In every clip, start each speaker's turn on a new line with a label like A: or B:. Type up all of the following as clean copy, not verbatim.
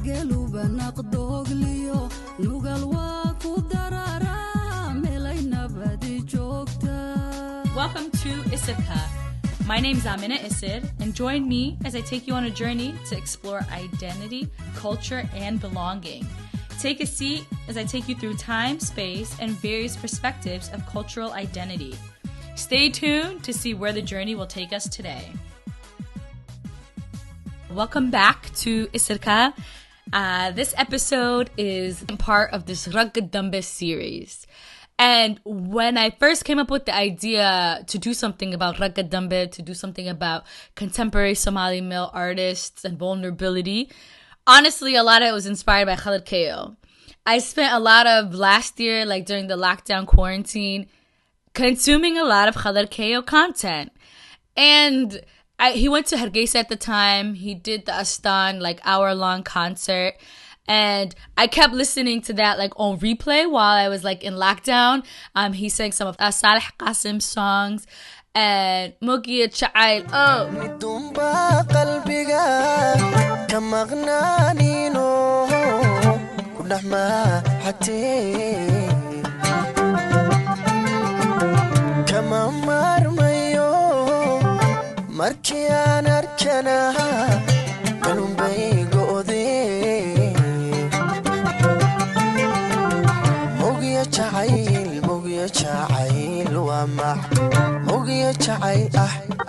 A: geluba naqdogliyo nugal waa ku darara melay nabadi joogta.
B: Welcome to ISIRKA. My name is Amina Isir, and join me as I take you on a journey to explore identity, culture, and belonging. Take a seat as I take you through time, space, and various perspectives of cultural identity. Stay tuned to see where the journey will take us today. Welcome back to ISIRKA. This episode is part of this Ragga Dambe series. And when I first came up with the idea to do something about Ragga Dambe, to do something about contemporary Somali male artists and vulnerability, honestly, a lot of it was inspired by Khadar Keyow. I spent a lot of last year, like during the lockdown quarantine, consuming a lot of Khadar Keyow content. And he went to Hargeisa at the time. He did the Astan, like, hour-long concert. And I kept listening to that, like, on replay while I was, like, in lockdown. He sang some of Saleh Qasim's songs. And Mugiya Cha'ail. Oh.
C: markiyan arkana galun bay go'de mogiya jacayl waa mogiya jacayl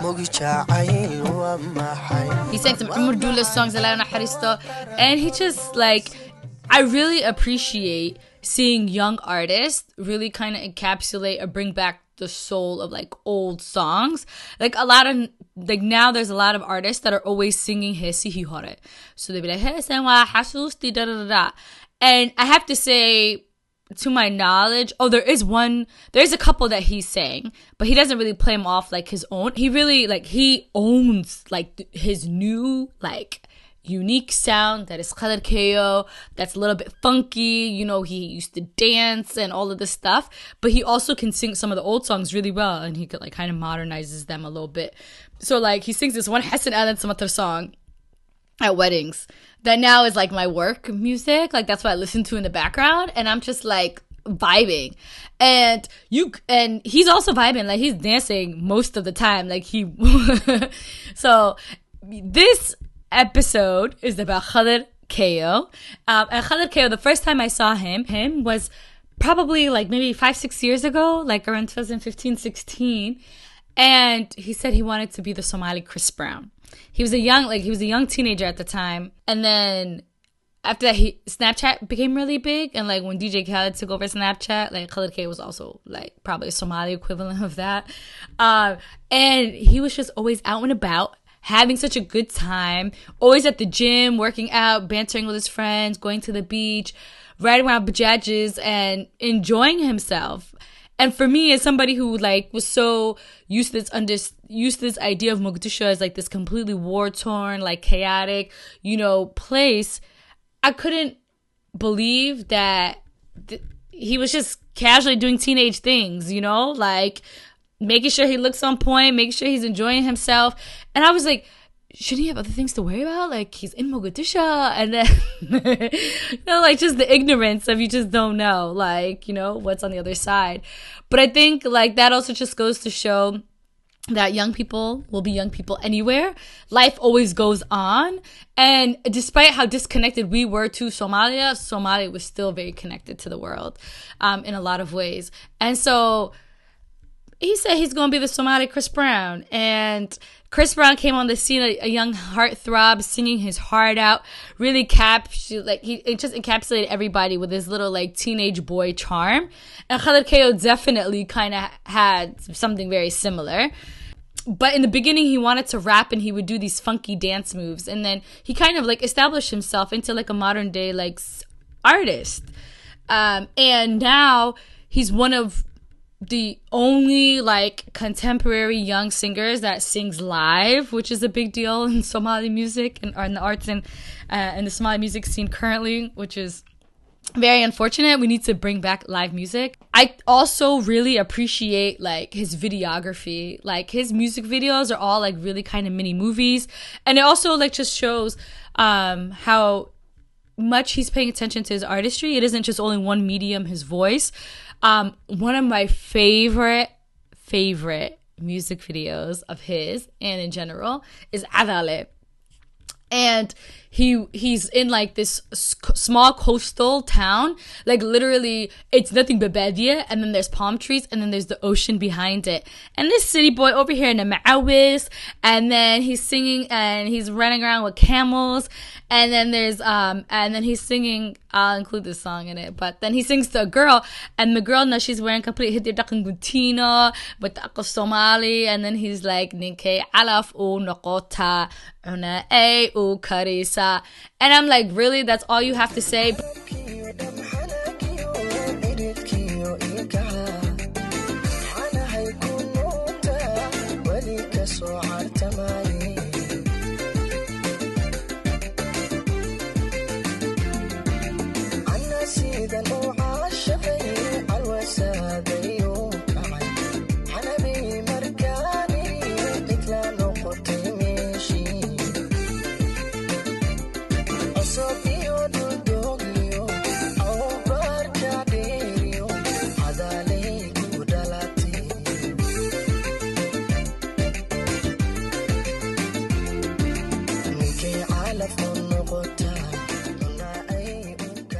C: mogi jacayl waa maxay.
B: He sang some Umar Dula songs, and he just, like, I really appreciate seeing young artists really kind of encapsulate or bring back the soul of, like, old songs. Like, a lot of, like, now there's a lot of artists that are always singing hesi hi hore. So they'd be like, hey, sanwa hasusti da da da. And I have to say, to my knowledge, there's a couple that he sang, but he doesn't really play them off like his own. He really, like, he owns, like, his new, like, unique sound that is Khadar Keyow, that's a little bit funky. You know, he used to dance and all of this stuff, but he also can sing some of the old songs really well, and he could, like, kind of modernizes them a little bit. So, like, he sings this one Hassan Alan Samatar song at weddings that now is, like, my work music. Like, that's what I listen to in the background, and I'm just, like, vibing. And he's also vibing, like, he's dancing most of the time, like, so this episode is about Khadar Keyow. And Khadar Keyow, the first time I saw him was probably, like, maybe 5-6 years ago, like around 2015-16. And he said he wanted to be the Somali Chris Brown. He was a young teenager at the time. And then after that, Snapchat became really big. And, like, when DJ Khaled took over Snapchat, like, Khadar Keyow was also, like, probably a Somali equivalent of that. And he was just always out and about, having such a good time, always at the gym, working out, bantering with his friends, going to the beach, riding around bajajes, and enjoying himself. And for me, as somebody who, like, was so used to this idea of Mogadishu as, like, this completely war-torn, like, chaotic, you know, place, I couldn't believe that he was just casually doing teenage things, you know, like, making sure he looks on point, making sure he's enjoying himself. And I was like, shouldn't he have other things to worry about? Like, he's in Mogadishu. And then, you know, like, just the ignorance of you just don't know, like, you know, what's on the other side. But I think, like, that also just goes to show that young people will be young people anywhere. Life always goes on. And despite how disconnected we were to Somalia was still very connected to the world in a lot of ways. And so he said he's going to be the Somali Chris Brown. And Chris Brown came on the scene, a young heartthrob, singing his heart out, really he just encapsulated everybody with his little, like, teenage boy charm. And Khadar Keyow definitely kind of had something very similar. But in the beginning, he wanted to rap, and he would do these funky dance moves. And then he kind of, like, established himself into, like, a modern day, like, artist. And now he's one of the only, like, contemporary young singers that sings live, which is a big deal in Somali music or in the arts and in the Somali music scene currently, which is very unfortunate. We need to bring back live music. I also really appreciate, like, his videography. Like, his music videos are all, like, really kind of mini movies, and it also, like, just shows how much he's paying attention to his artistry. It isn't just only one medium, his voice. One of my favorite music videos of his and in general is Adale. And he's in like this small coastal town, like literally it's nothing but badia, and then there's palm trees, and then there's the ocean behind it. And this city boy over here in the ma'awis, and then he's singing and he's running around with camels, and then there's and then he's singing, I'll include this song in it, but then he sings to a girl, and the girl now she's wearing complete hidir dhaqan guntina with the Somali, and then he's like ninke alaf u noqota una ay u karisa. And I'm like, really? That's all you have to say?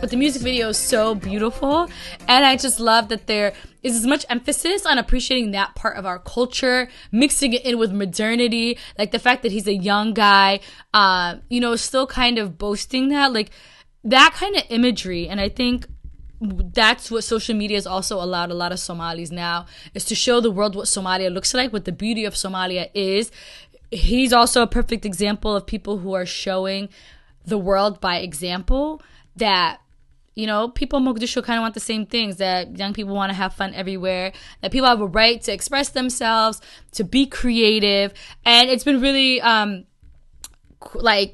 B: But the music video is so beautiful, and I just love that there is as much emphasis on appreciating that part of our culture, mixing it in with modernity, like the fact that he's a young guy, still kind of boasting that, like that kind of imagery. And I think that's what social media has also allowed a lot of Somalis now, is to show the world what Somalia looks like, what the beauty of Somalia is. He's also a perfect example of people who are showing the world by example that, people in Mogadishu kind of want the same things, that young people want to have fun everywhere, that people have a right to express themselves, to be creative. And it's been really,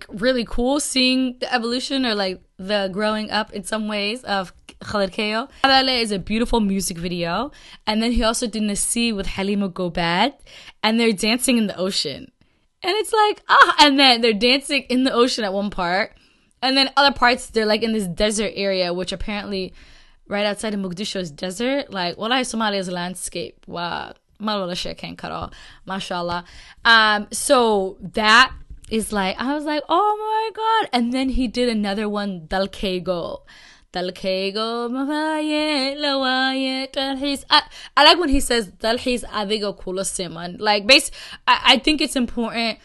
B: really cool seeing the evolution, or like the growing up in some ways, of Khadar Keyow. Adale is a beautiful music video. And then he also did Nasi with Halima Gobad, and they're dancing in the ocean. And it's like, and then they're dancing in the ocean at one part. And then other parts, they're like in this desert area, which apparently right outside of Mogadishu is desert. Like, wallahi, Somalia's landscape. Wow. Malwala shit can't cut off. MashaAllah. So that is like, I was like, oh my God. And then he did another one, Dalkego. Dalkego, mawaye, lawaye, dalhis. I like when he says, dalhis adigo kulasiman. Like, I think it's important.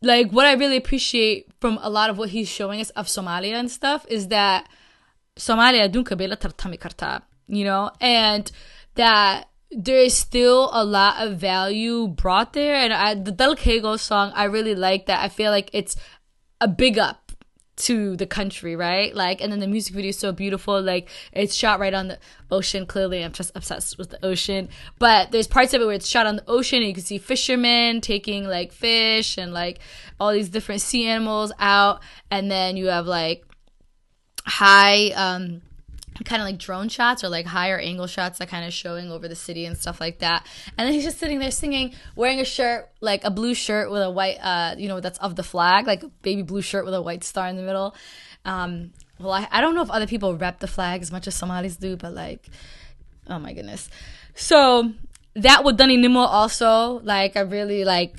B: Like, what I really appreciate from a lot of what he's showing us of Somalia and stuff is that Somalia dunka bela tartami karta, and that there is still a lot of value brought there. And the Dalkego song, I really like that. I feel like it's a big up to the country, right? Like, and then the music video is so beautiful. Like, it's shot right on the ocean. Clearly, I'm just obsessed with the ocean. But there's parts of it where it's shot on the ocean, and you can see fishermen taking like fish and like all these different sea animals out. And then you have like high kind of like drone shots, or like higher angle shots that kind of showing over the city and stuff like that. And then he's just sitting there singing, wearing a shirt, like a blue shirt with a white, that's of the flag, like a baby blue shirt with a white star in the middle. Well, I don't know if other people rep the flag as much as Somalis do, but like, oh my goodness. So that with Dani Nimo also, like, I really like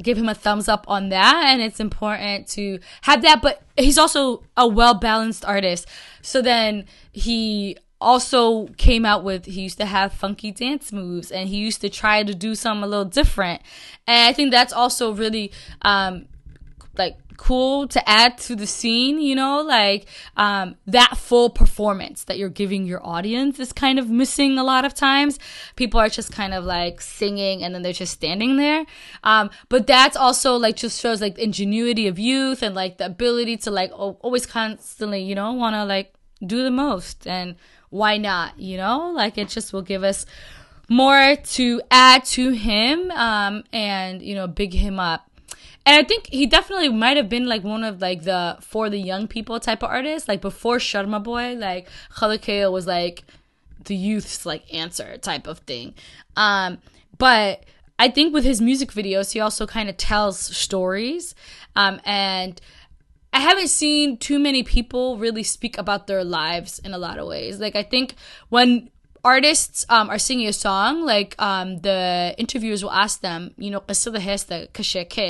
B: give him a thumbs up on that. And it's important to have that, but he's also a well-balanced artist. So then he also came out with, he used to have funky dance moves, and he used to try to do something a little different. And I think that's also really like cool to add to the scene, that full performance that you're giving your audience is kind of missing a lot of times. People are just kind of like singing and then they're just standing there. But that's also like just shows like the ingenuity of youth, and like the ability to like always constantly, want to like do the most. And why not, like it just will give us more to add to him, and, big him up. And I think he definitely might have been like one of like the for the young people type of artist. Like before Sharma Boy, like Khadar Keyow was like the youth's like answer type of thing. But I think with his music videos, he also kind of tells stories. And I haven't seen too many people really speak about their lives in a lot of ways. Like, I think when artists are singing a song, like the interviewers will ask them, you know,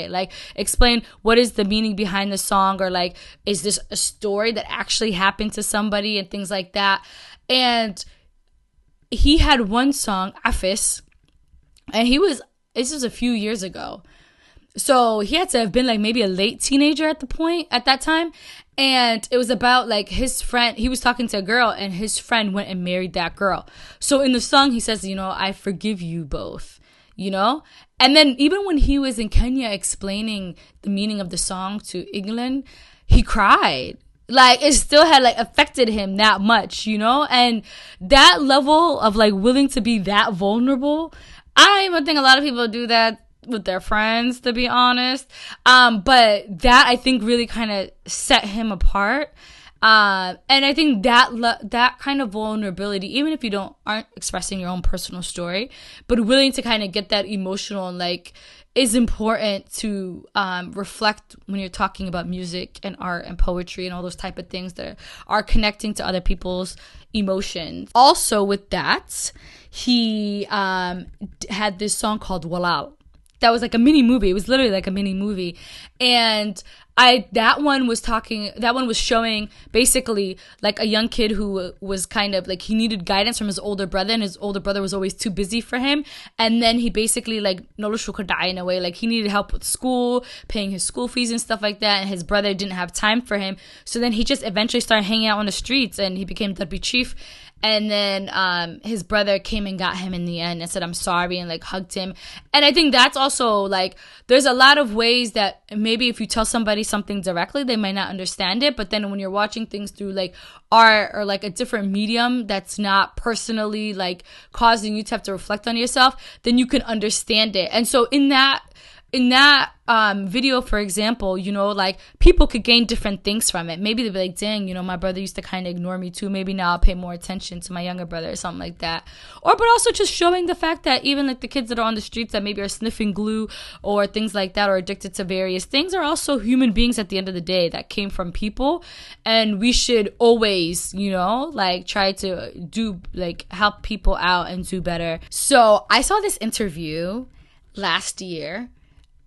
B: like explain what is the meaning behind the song, or like, is this a story that actually happened to somebody and things like that. And he had one song, Afis, and this was a few years ago. So he had to have been like maybe a late teenager at that time. And it was about like his friend, he was talking to a girl and his friend went and married that girl. So in the song, he says, you know, I forgive you both, you know? And then even when he was in Kenya explaining the meaning of the song to England, he cried. Like, it still had like affected him that much, you know? And that level of like willing to be that vulnerable, I don't even think a lot of people do that with their friends, to be honest. But that, I think, really kind of set him apart. And I think that kind of vulnerability, even if you aren't expressing your own personal story, but willing to kind of get that emotional and like, is important to reflect when you're talking about music and art and poetry and all those type of things that are connecting to other people's emotions. Also with that, he had this song called Walal. That was like a mini movie. It was literally like a mini movie. And that one was showing basically like a young kid who was kind of like, he needed guidance from his older brother, and his older brother was always too busy for him. And then he basically like in a way, like he needed help with school, paying his school fees and stuff like that. And his brother didn't have time for him. So then he just eventually started hanging out on the streets, and he became Darbi Chief. And then his brother came and got him in the end and said, I'm sorry, and like hugged him. And I think that's also like, there's a lot of ways that maybe if you tell somebody something directly, they might not understand it. But then when you're watching things through like art or like a different medium that's not personally like causing you to have to reflect on yourself, then you can understand it. And so in that video, for example, you know, like people could gain different things from it. Maybe they'd be like, dang, you know, my brother used to kind of ignore me too. Maybe now I'll pay more attention to my younger brother or something like that. But also just showing the fact that even like the kids that are on the streets that maybe are sniffing glue or things like that, or addicted to various things, are also human beings at the end of the day that came from people. And we should always, you know, like try to do like help people out and do better. So I saw this interview last year,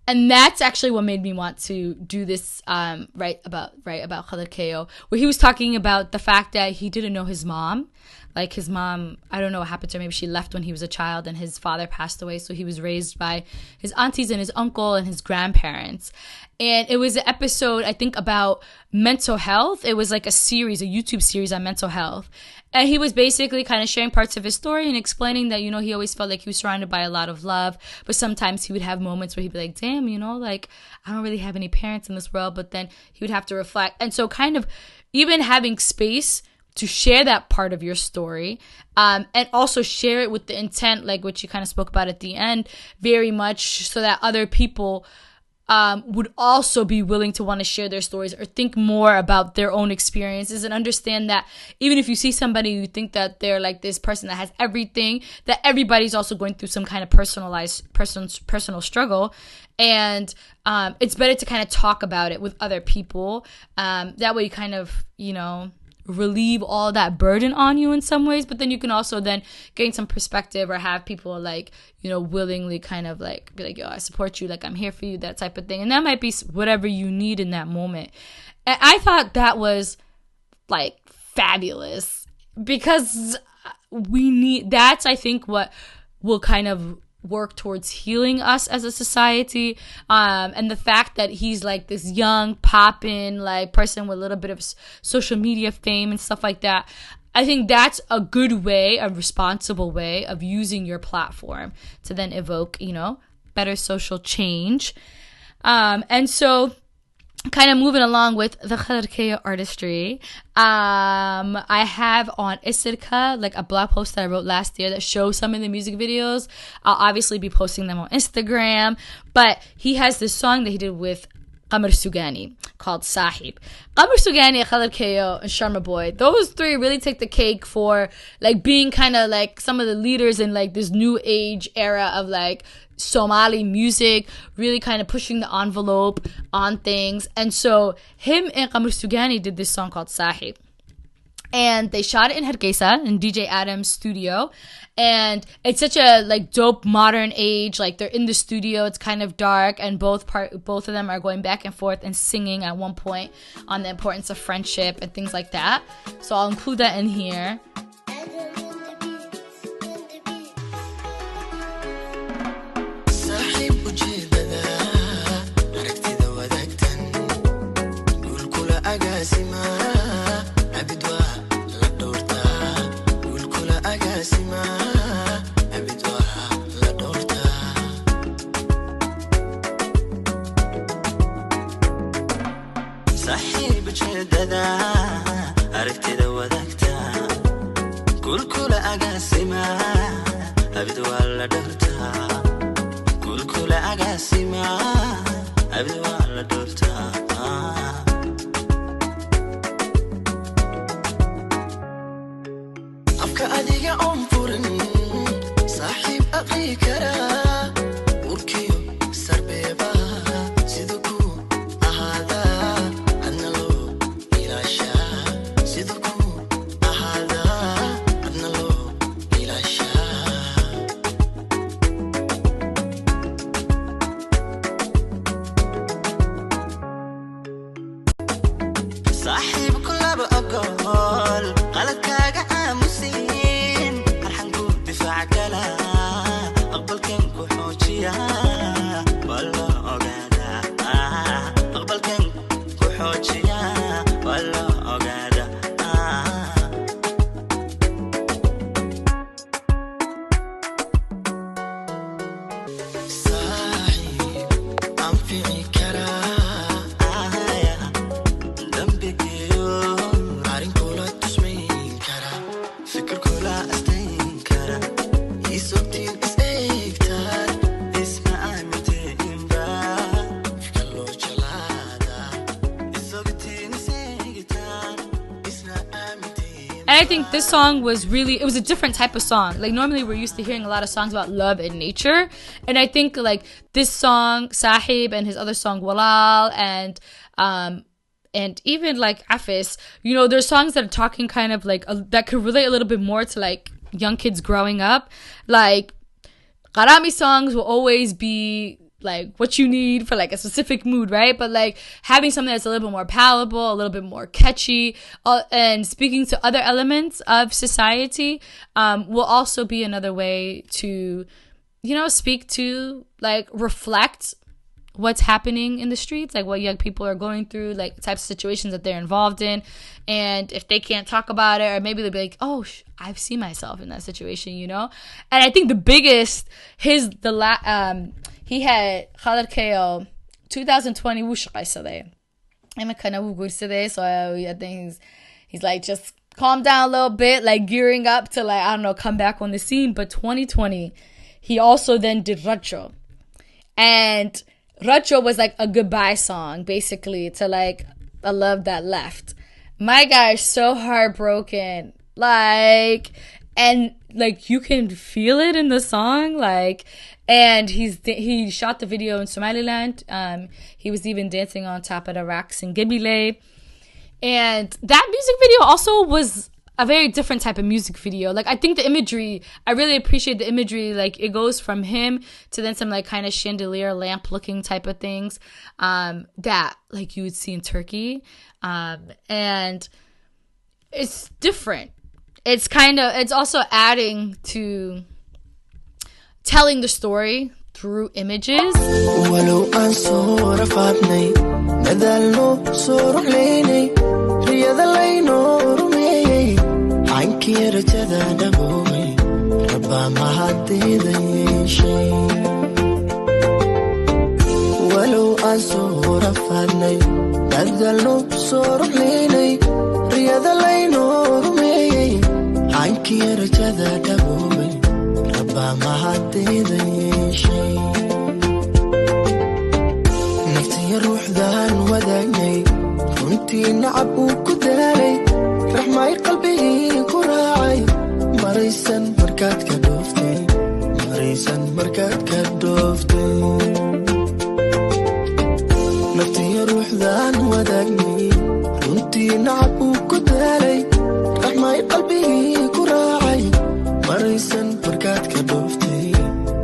B: and that's actually what made me want to do this right about Khadar Keyow, where he was talking about the fact that he didn't know his mom. Like his mom, I don't know what happened to her. Maybe she left when he was a child and his father passed away. So he was raised by his aunties and his uncle and his grandparents. And it was an episode, I think, about mental health. It was like a YouTube series on mental health. And he was basically kind of sharing parts of his story and explaining that, you know, he always felt like he was surrounded by a lot of love. But sometimes he would have moments where he'd be like, damn, you know, like I don't really have any parents in this world. But then he would have to reflect. And so kind of even having space to share that part of your story, and also share it with the intent, like what you kind of spoke about at the end, very much so that other people would also be willing to want to share their stories or think more about their own experiences, and understand that even if you see somebody you think that they're like this person that has everything, that everybody's also going through some kind of personal struggle. And it's better to kind of talk about it with other people. That way you kind of, you know, relieve all that burden on you in some ways, but then you can also then gain some perspective or have people like, you know, willingly kind of like be like, yo, I support you, like I'm here for you, that type of thing. And that might be whatever you need in that moment. And I thought that was like fabulous, because that's I think what will kind of work towards healing us as a society. And the fact that he's like this young poppin' like person with a little bit of social media fame and stuff like that, I think that's a good way, a responsible way of using your platform to then evoke, you know, better social change. And so kind of moving along with the Khadar Keyow artistry, I have on ISIRKA like a blog post that I wrote last year that shows some of the music videos. I'll obviously be posting them on Instagram, but he has this song that he did with Qamar Sugani called Sahib. Qamar Sougaini, Khadar Keyow, and Sharma Boy, those three really take the cake for like being kind of like some of the leaders in like this new age era of like Somali music, really kind of pushing the envelope on things. And so him and Qamar Sougaini did this song called Sahib. And they shot it in Hargeisa in DJ Adam's studio, and it's such a like dope modern age. Like they're in the studio, it's kind of dark, and both of them are going back and forth and singing at one point on the importance of friendship and things like that. So I'll include that in here. I think this song was it was a different type of song. Like normally we're used to hearing a lot of songs about love and nature. And I think like this song, Sahib, and his other song, Walal, and even like Afis, you know, there's songs that are talking kind of like, that could relate a little bit more to like young kids growing up. Like Qarami songs will always be like what you need for like a specific mood, right? But like having something that's a little bit more palatable, a little bit more catchy, and speaking to other elements of society will also be another way to, you know, speak to, like, reflect what's happening in the streets, like what young people are going through, like types of situations that they're involved in. And if they can't talk about it, or maybe they'll be like, oh, I've seen myself in that situation, you know? And I think the biggest, he had Khadar Keyow 2020 wuu shaqaysaday. Imikana wuu guursaday, so I think he's like just calm down a little bit, like gearing up to, like, I don't know, come back on the scene. But 2020, he also then did Racho. And Racho was like a goodbye song, basically, to like a love that left. My guy is so heartbroken, like, and like you can feel it in the song, like. And he shot the video in Somaliland. He was even dancing on top of the rocks in Gebile. And that music video also was a very different type of music video. Like, I think the imagery, I really appreciate the imagery. Like, it goes from him to then some, like, kind of chandelier lamp looking type of things that, like, you would see in Turkey. And it's different. It's also adding to telling the story through images.
C: نفتي الروح ذا ودعني runtii nacab uu ku daalay raxmay qalbigii ku raacay maraysan markaad ka dhooftay maraysan markaad ka dhooftay naftiya ruuxdaan wadaagnay runtii nacab uu ku daalay raxmay qalbigii ku raacay maraysan markaad ka dhooftay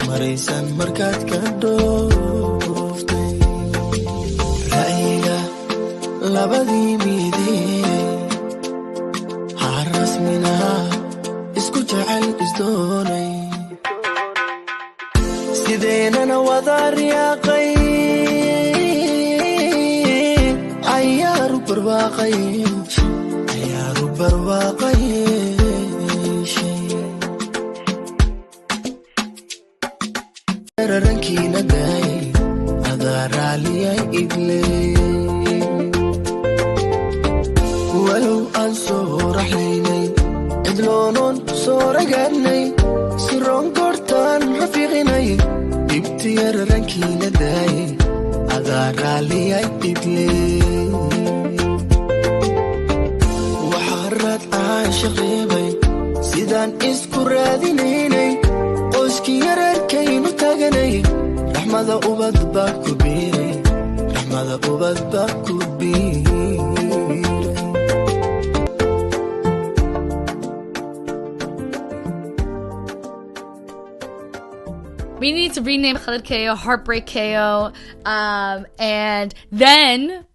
C: maraysan markaad ka dhooftay ra'yiga labadii midee harasmina isku jecel isdoonay sideenana wada riyaaqay ayaaru barwaaqay rankiina daay adaa raaliyay igley walow aan soo raxlaynay cidloonoon soo ragaadnay si roon goortaan rafiiqinay dhibtiyar rankiina daay adaa raaliyay igley waxaa raad caashiq reebay sidaan isku raadinaynay qoyskii yareerkaynu taganay raxmada ubad baa ku biiray raxmada ubad baa ku biiray.
B: We need to rename Khadar Keyow Heartbreak Keyow. And then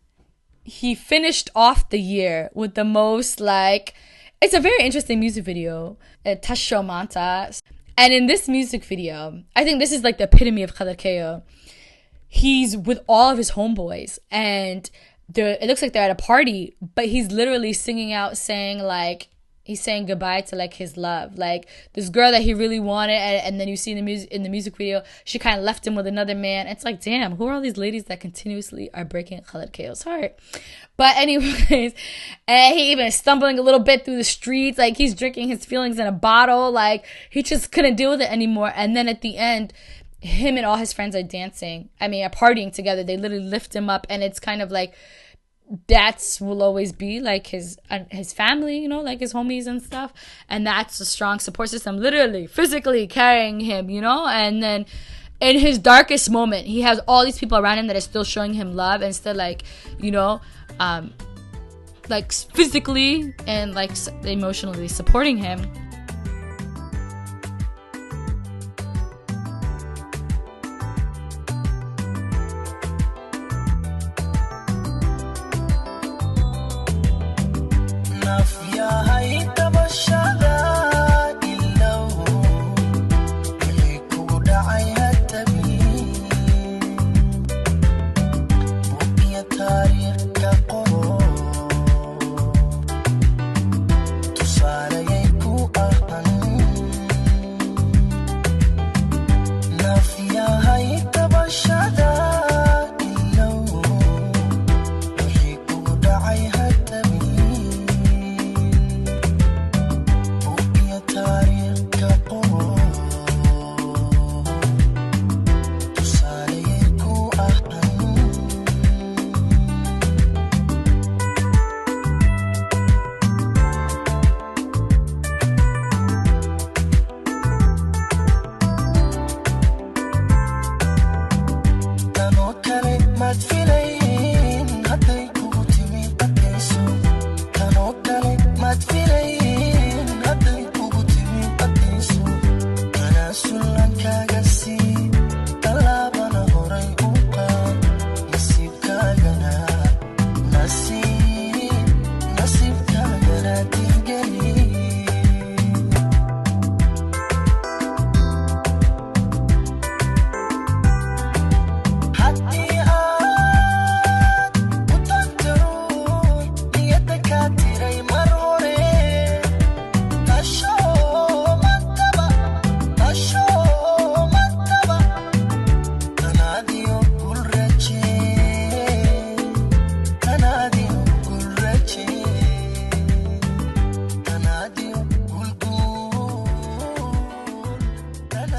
B: he finished off the year with the most it's a very interesting music video, Tasho Manta. And in this music video, I think this is like the epitome of Khadar Keyow. He's with all of his homeboys and it looks like they're at a party, but he's literally singing out saying he's saying goodbye to his love, this girl that he really wanted, and then you see in the music video she kind of left him with another man. It's like, damn, who are all these ladies that continuously are breaking Khadar Keyow's heart? But anyways, and he even is stumbling a little bit through the streets, he's drinking his feelings in a bottle, he just couldn't deal with it anymore. And then at the end, him and all his friends are are partying together. They literally lift him up, and it's kind of that's will always be his family, his homies and stuff, and that's a strong support system, literally physically carrying him, and then in his darkest moment he has all these people around him that are still showing him love and still physically and emotionally supporting him.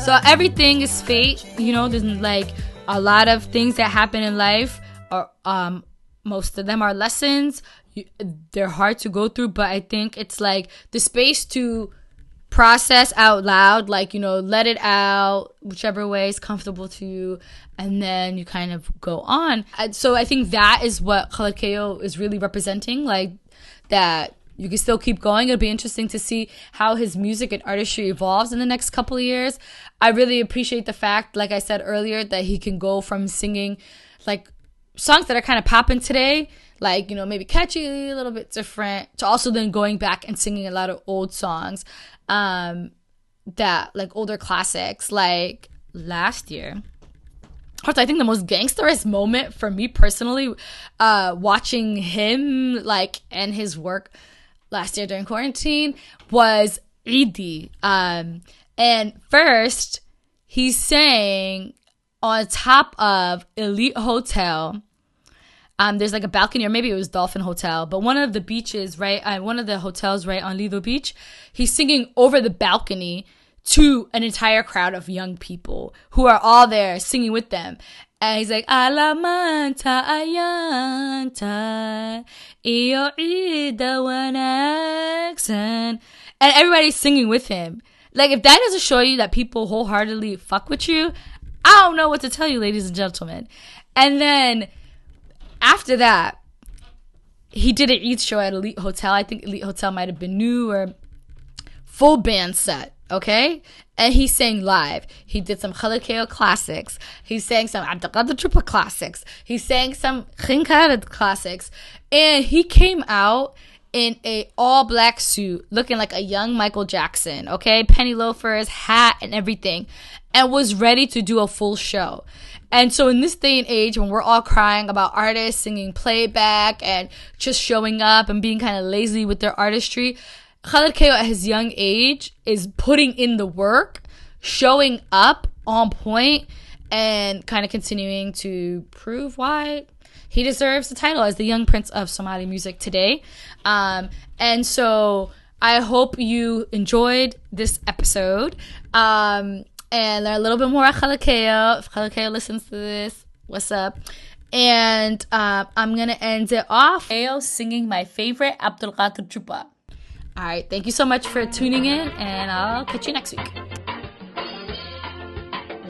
B: So everything is fate, there's a lot of things that happen in life, or most of them are lessons. they're hard to go through, but I think it's like the space to process out loud, like, you know, let it out whichever way is comfortable to you, and then you kind of go on. So I think that is what Khadar Keyow is really representing, like that you can still keep going. It'll be interesting to see how his music and artistry evolves in the next couple of years. I really appreciate the fact, like I said earlier, that he can go from singing like songs that are kind of popping today, like, you know, maybe catchy, a little bit different, to also then going back and singing a lot of old songs, that like older classics. Like last year, I think the most gangsterist moment for me personally, watching him like and his work last year during quarantine was Eid. And first he sang on top of Elite Hotel. There's like a balcony, or maybe it was Dolphin Hotel, but one of the beaches, right? One of the hotels right on Lido Beach. He's singing over the balcony to an entire crowd of young people who are all there singing with them. And he's like, Alamanta ayanta iyo ida wanagsan. And everybody's singing with him. Like, if that doesn't show you that people wholeheartedly fuck with you, I don't know what to tell you, ladies and gentlemen. And then after that, he did an Eid show at Elite Hotel. I think Elite Hotel might have been new, or full band set, okay? And he sang live. He did some Khadar Keyow classics. He sang some Abdelkader Trupa classics. He sang some Khinkarat classics. And he came out in a all-black suit, looking like a young Michael Jackson, okay? Penny loafers, hat, and everything, and was ready to do a full show. And so in this day and age, when we're all crying about artists singing playback and just showing up and being kind of lazy with their artistry, Khadar Keyow at his young age is putting in the work, showing up on point, and kind of continuing to prove why he deserves the title as the young prince of Somali music today. And so I hope you enjoyed this episode. And learn a little bit more about Khadar Keyow. If Khadar Keyow listens to this, what's up? And I'm going to end it off Keyow singing my favorite Abdelkader Trupa. All right, thank you so much for tuning in, and I'll catch you next week.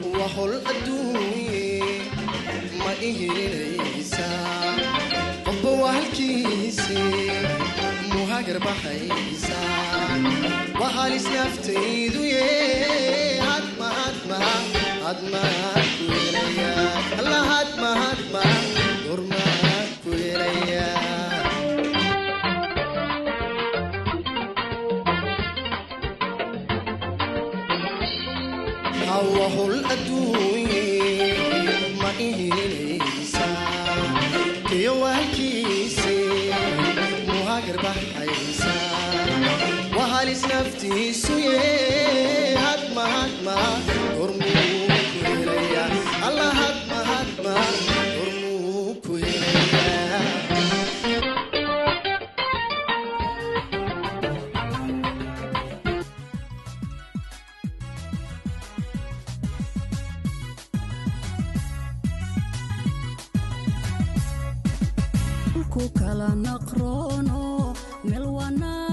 C: هو الأدوية ما إيليسا كيو هالكيسي مهاجر بحيسا وهاليس نفتي سويه هاتما قرموك ويليا الله هاتما قرموك ويليا
A: ku kala naqroono meel wanaa